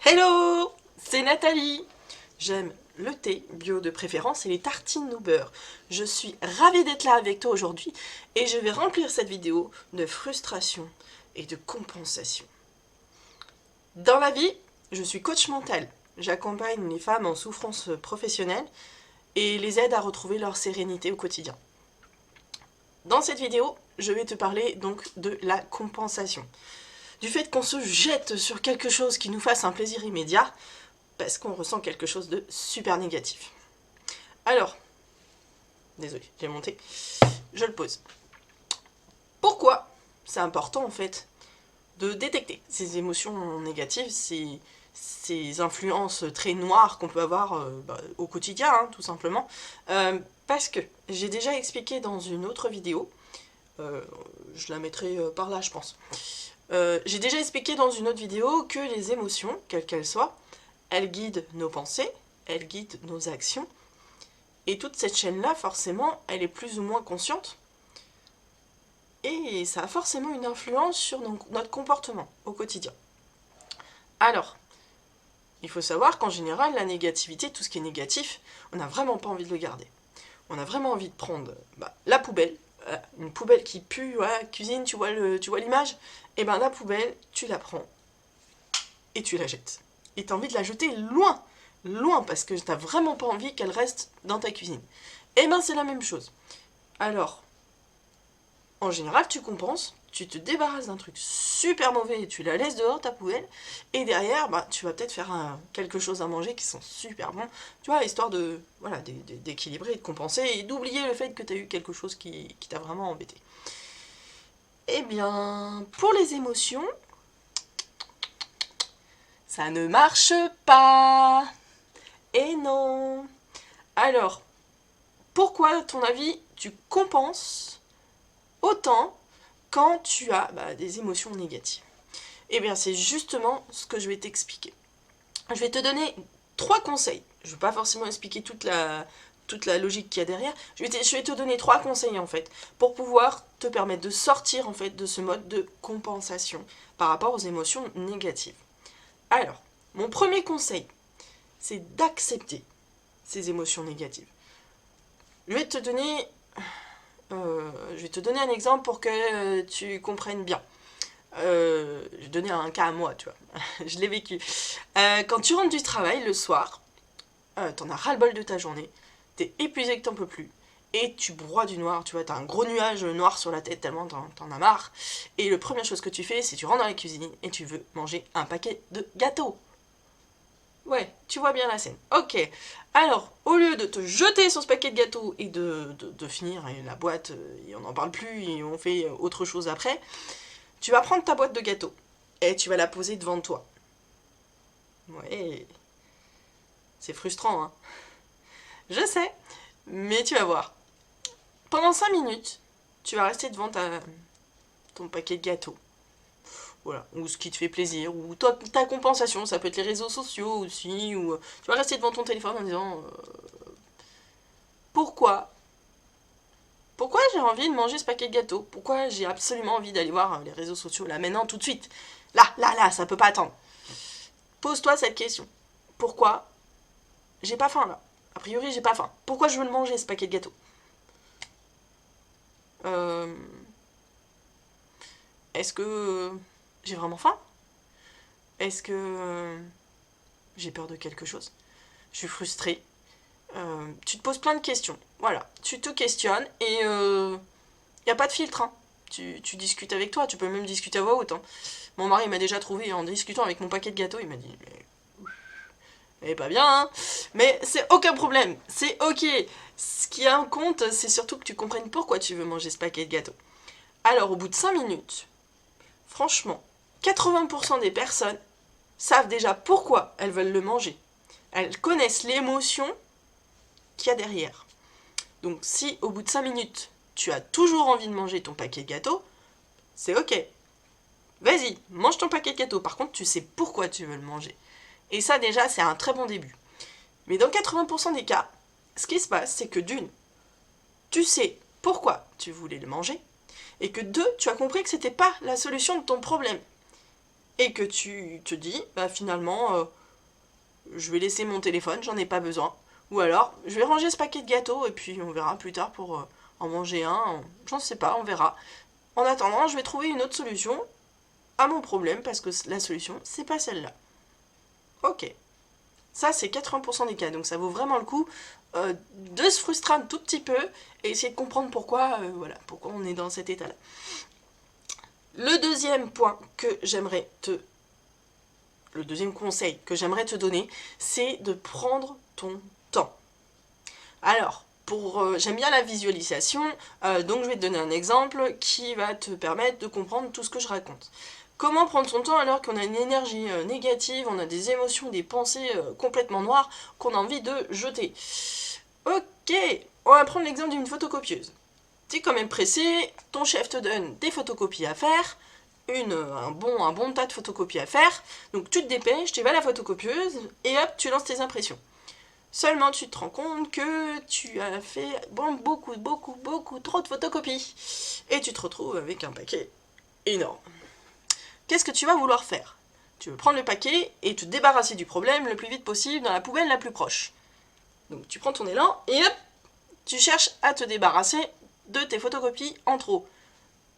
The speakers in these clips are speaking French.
Hello, c'est Nathalie. J'aime le thé bio de préférence et les tartines au beurre. Je suis ravie d'être là avec toi aujourd'hui et je vais remplir cette vidéo de frustration et de compensation. Dans la vie, je suis coach mental. J'accompagne les femmes en souffrance professionnelle et les aide à retrouver leur sérénité au quotidien. Dans cette vidéo, je vais te parler donc de la compensation. Du fait qu'on se jette sur quelque chose qui nous fasse un plaisir immédiat, parce qu'on ressent quelque chose de super négatif. Alors, désolé, j'ai monté, je le pose. Pourquoi c'est important en fait de détecter ces émotions négatives, ces influences très noires qu'on peut avoir au quotidien, hein, tout simplement. Parce que j'ai déjà expliqué dans une autre vidéo, je la mettrai par là je pense, j'ai déjà expliqué dans une autre vidéo que les émotions, quelles qu'elles soient, elles guident nos pensées, elles guident nos actions, et toute cette chaîne-là, forcément, elle est plus ou moins consciente, et ça a forcément une influence sur notre comportement au quotidien. Alors, il faut savoir qu'en général, la négativité, tout ce qui est négatif, on n'a vraiment pas envie de le garder. On a vraiment envie de prendre la poubelle, une poubelle qui pue, cuisine, tu vois l'image, et ben la poubelle, tu la prends et tu la jettes. Et tu as envie de la jeter loin, loin, parce que tu n'as vraiment pas envie qu'elle reste dans ta cuisine. Et ben c'est la même chose. Alors, en général, tu compenses, tu te débarrasses d'un truc super mauvais et tu la laisses dehors, ta poubelle, et derrière, tu vas peut-être faire quelque chose à manger qui sont super bons, tu vois, histoire de voilà, d'équilibrer, de compenser, et d'oublier le fait que tu as eu quelque chose qui t'a vraiment embêté. Eh bien, pour les émotions, ça ne marche pas. Et non. Alors, pourquoi, à ton avis, tu compenses autant quand tu as des émotions négatives? Eh bien, c'est justement ce que je vais t'expliquer. Je vais te donner 3 conseils. Je ne vais pas forcément expliquer toute la logique qu'il y a derrière. Je vais te donner 3 conseils, en fait, pour pouvoir te permettre de sortir, en fait, de ce mode de compensation par rapport aux émotions négatives. Alors, mon premier conseil, c'est d'accepter ces émotions négatives. Je vais te donner un exemple pour que tu comprennes bien. Je vais donner un cas à moi, tu vois. Je l'ai vécu. Quand tu rentres du travail le soir, t'en as ras-le-bol de ta journée, t'es épuisé que t'en peux plus, et tu broies du noir, tu vois, t'as un gros nuage noir sur la tête tellement t'en as marre, et la première chose que tu fais, c'est que tu rentres dans la cuisine et tu veux manger un paquet de gâteaux. Ouais, tu vois bien la scène. Ok. Alors, au lieu de te jeter sur ce paquet de gâteaux et de finir la boîte, et on n'en parle plus, et on fait autre chose après, tu vas prendre ta boîte de gâteaux et tu vas la poser devant toi. Ouais, c'est frustrant, hein. Je sais, mais tu vas voir. Pendant 5 minutes, tu vas rester devant ton paquet de gâteaux. Voilà, ou ce qui te fait plaisir, ou ta compensation, ça peut être les réseaux sociaux aussi, ou tu vas rester devant ton téléphone en disant pourquoi Pourquoi j'ai envie de manger ce paquet de gâteaux? Pourquoi j'ai absolument envie d'aller voir les réseaux sociaux là maintenant, tout de suite? Là, ça peut pas attendre. Pose-toi cette question. Pourquoi j'ai pas faim là? A priori, j'ai pas faim. Pourquoi je veux le manger ce paquet de gâteaux? euh, Est-ce que j'ai vraiment faim? Est-ce que j'ai peur de quelque chose? Je suis frustrée. Tu te poses plein de questions. Voilà, tu te questionnes et y a pas de filtre. Hein. Tu discutes avec toi, tu peux même discuter à voix haute. Hein. Mon mari m'a déjà trouvé en discutant avec mon paquet de gâteaux, il m'a dit mais pas bien, hein. Mais c'est aucun problème, c'est ok. Ce qui a en compte, c'est surtout que tu comprennes pourquoi tu veux manger ce paquet de gâteaux. Alors, au bout de 5 minutes, franchement, 80% des personnes savent déjà pourquoi elles veulent le manger. Elles connaissent l'émotion qu'il y a derrière. Donc, si au bout de 5 minutes, tu as toujours envie de manger ton paquet de gâteaux, c'est ok. Vas-y, mange ton paquet de gâteaux. Par contre, tu sais pourquoi tu veux le manger. Et ça, déjà, c'est un très bon début. Mais dans 80% des cas, ce qui se passe, c'est que d'une, tu sais pourquoi tu voulais le manger, et que deux, tu as compris que c'était pas la solution de ton problème. et que tu te dis, bah finalement, je vais laisser mon téléphone, j'en ai pas besoin. Ou alors, je vais ranger ce paquet de gâteaux et puis on verra plus tard pour en manger un. J'en sais pas, on verra. En attendant, je vais trouver une autre solution à mon problème parce que la solution, c'est pas celle-là. Ok. Ça, c'est 80% des cas, donc ça vaut vraiment le coup de se frustrer un tout petit peu et essayer de comprendre pourquoi, voilà, pourquoi on est dans cet état-là. Le deuxième point que j'aimerais te... Le deuxième conseil que j'aimerais te donner, c'est de prendre ton temps. Alors, j'aime bien la visualisation, donc je vais te donner un exemple qui va te permettre de comprendre tout ce que je raconte. Comment prendre son temps alors qu'on a une énergie négative, on a des émotions, des pensées complètement noires qu'on a envie de jeter? Ok, on va prendre l'exemple d'une photocopieuse. Tu es quand même pressé, ton chef te donne des photocopies à faire, un bon tas de photocopies à faire, donc tu te dépêches, tu vas à la photocopieuse et hop, tu lances tes impressions. Seulement tu te rends compte que tu as fait beaucoup trop de photocopies et tu te retrouves avec un paquet énorme. Qu'est-ce que tu vas vouloir faire? Tu veux prendre le paquet et te débarrasser du problème le plus vite possible dans la poubelle la plus proche. Donc tu prends ton élan et hop, tu cherches à te débarrasser de tes photocopies en trop.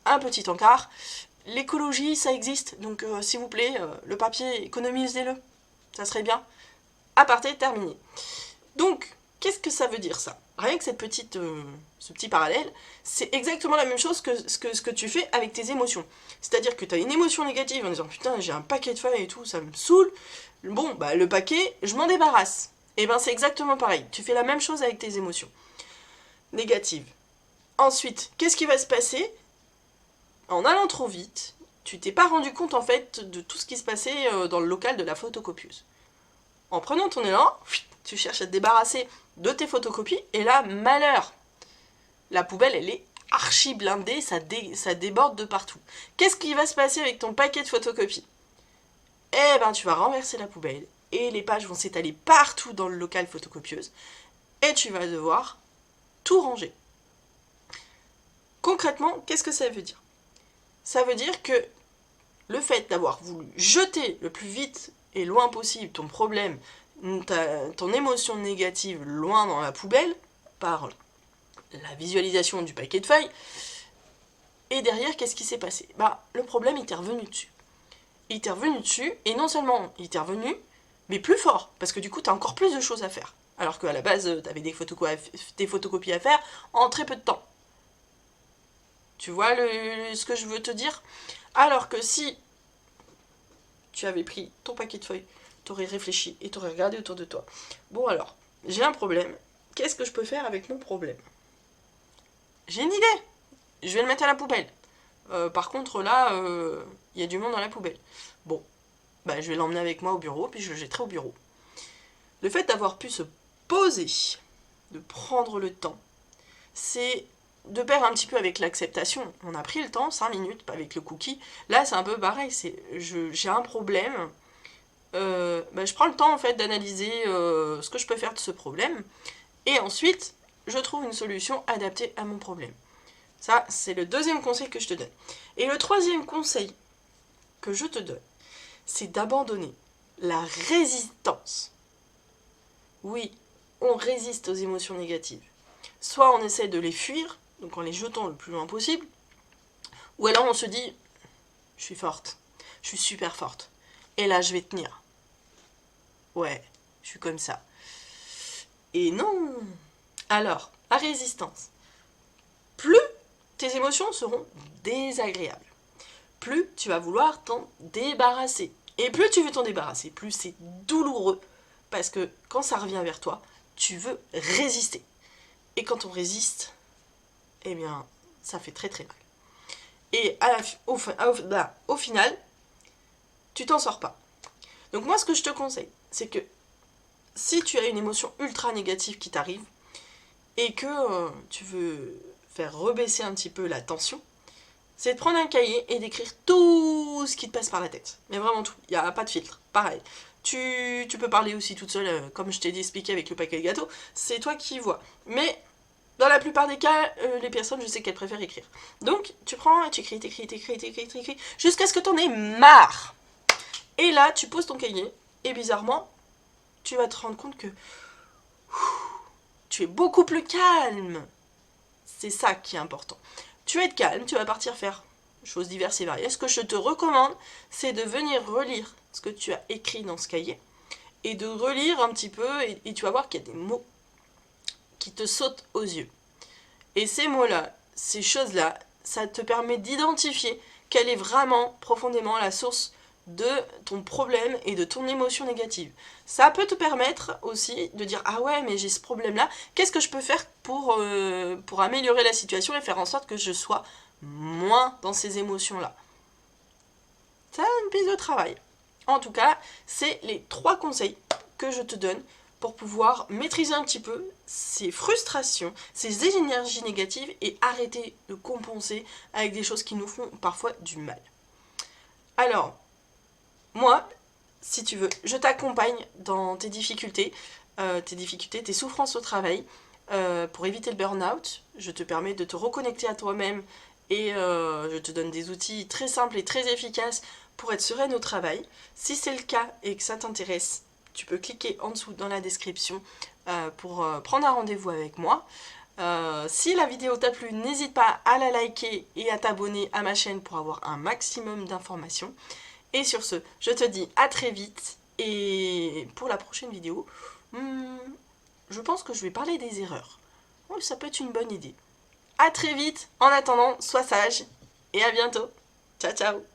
Un petit encart. L'écologie, ça existe, donc s'il vous plaît, le papier, économisez-le. Ça serait bien. Aparté, terminé. Donc, qu'est-ce que ça veut dire ça? Rien que ce petit parallèle, c'est exactement la même chose que ce que tu fais avec tes émotions. C'est-à-dire que tu as une émotion négative en disant putain j'ai un paquet de feuilles et tout, ça me saoule. Bon, bah le paquet, je m'en débarrasse. Et ben c'est exactement pareil. Tu fais la même chose avec tes émotions négatives. Ensuite, qu'est-ce qui va se passer? En allant trop vite, tu t'es pas rendu compte en fait de tout ce qui se passait dans le local de la photocopieuse. En prenant ton élan, tu cherches à te débarrasser de tes photocopies, et là, malheur, la poubelle, elle est archi blindée, ça déborde de partout. Qu'est-ce qui va se passer avec ton paquet de photocopies? Eh ben, tu vas renverser la poubelle, et les pages vont s'étaler partout dans le local photocopieuse, et tu vas devoir tout ranger. Concrètement, qu'est-ce que ça veut dire? Ça veut dire que le fait d'avoir voulu jeter le plus vite et loin possible ton problème, ton émotion négative loin dans la poubelle, par la visualisation du paquet de feuilles, et derrière, qu'est-ce qui s'est passé? Bah, le problème, il t'est revenu dessus. Il t'est revenu dessus, et non seulement il t'est revenu, mais plus fort, parce que du coup, t'as encore plus de choses à faire. Alors qu'à la base, t'avais des photocopies à faire en très peu de temps. Tu vois ce que je veux te dire? Alors que si tu avais pris ton paquet de feuilles, t'aurais réfléchi et t'aurais regardé autour de toi. Bon alors, j'ai un problème. Qu'est-ce que je peux faire avec mon problème? J'ai une idée. Je vais le mettre à la poubelle. Par contre, là, il y a du monde dans la poubelle. Bon, bah, je vais l'emmener avec moi au bureau, puis je le jetterai au bureau. Le fait d'avoir pu se poser, de prendre le temps, c'est de pair un petit peu avec l'acceptation. On a pris le temps, 5 minutes, avec le cookie. Là, c'est un peu pareil. J'ai un problème. Je prends le temps, en fait, d'analyser ce que je peux faire de ce problème. Et ensuite, je trouve une solution adaptée à mon problème. Ça, c'est le deuxième conseil que je te donne. Et le troisième conseil que je te donne, c'est d'abandonner la résistance. Oui, on résiste aux émotions négatives. Soit on essaie de les fuir, donc en les jetant le plus loin possible, ou alors on se dit, je suis forte, je suis super forte, et là je vais tenir. Ouais, je suis comme ça. Et non! Alors, la résistance. Plus tes émotions seront désagréables, plus tu vas vouloir t'en débarrasser. Et plus tu veux t'en débarrasser, plus c'est douloureux, parce que quand ça revient vers toi, tu veux résister. Et quand on résiste, eh bien, ça fait très très mal. Et au final, tu t'en sors pas. Donc moi, ce que je te conseille, c'est que si tu as une émotion ultra négative qui t'arrive, et que tu veux faire rebaisser un petit peu la tension, c'est de prendre un cahier et d'écrire tout ce qui te passe par la tête. Mais vraiment tout, il n'y a pas de filtre. Pareil. Tu peux parler aussi toute seule, comme je t'ai expliqué avec le paquet de gâteaux, c'est toi qui vois. Mais dans la plupart des cas, les personnes, je sais qu'elles préfèrent écrire. Donc, tu prends et tu écris, jusqu'à ce que t'en aies marre. Et là, tu poses ton cahier et bizarrement, tu vas te rendre compte que tu es beaucoup plus calme. C'est ça qui est important. Tu vas être calme, tu vas partir faire choses diverses et variées. Ce que je te recommande, c'est de venir relire ce que tu as écrit dans ce cahier et de relire un petit peu et tu vas voir qu'il y a des mots qui te sautent aux yeux. Et ces mots-là, ces choses-là, ça te permet d'identifier quelle est vraiment profondément la source de ton problème et de ton émotion négative. Ça peut te permettre aussi de dire ah ouais mais j'ai ce problème là, qu'est-ce que je peux faire pour améliorer la situation et faire en sorte que je sois moins dans ces émotions là. Ça a une piste de travail. En tout cas, c'est les 3 conseils que je te donne pour pouvoir maîtriser un petit peu ces frustrations, ces énergies négatives et arrêter de compenser avec des choses qui nous font parfois du mal. Alors, moi, si tu veux, je t'accompagne dans tes difficultés, tes souffrances au travail, pour éviter le burn-out. Je te permets de te reconnecter à toi-même et je te donne des outils très simples et très efficaces pour être sereine au travail. Si c'est le cas et que ça t'intéresse, tu peux cliquer en dessous dans la description pour prendre un rendez-vous avec moi. Si la vidéo t'a plu, n'hésite pas à la liker et à t'abonner à ma chaîne pour avoir un maximum d'informations. Et sur ce, je te dis à très vite et pour la prochaine vidéo, je pense que je vais parler des erreurs. Oh, ça peut être une bonne idée. À très vite, en attendant, sois sage et à bientôt. Ciao ciao.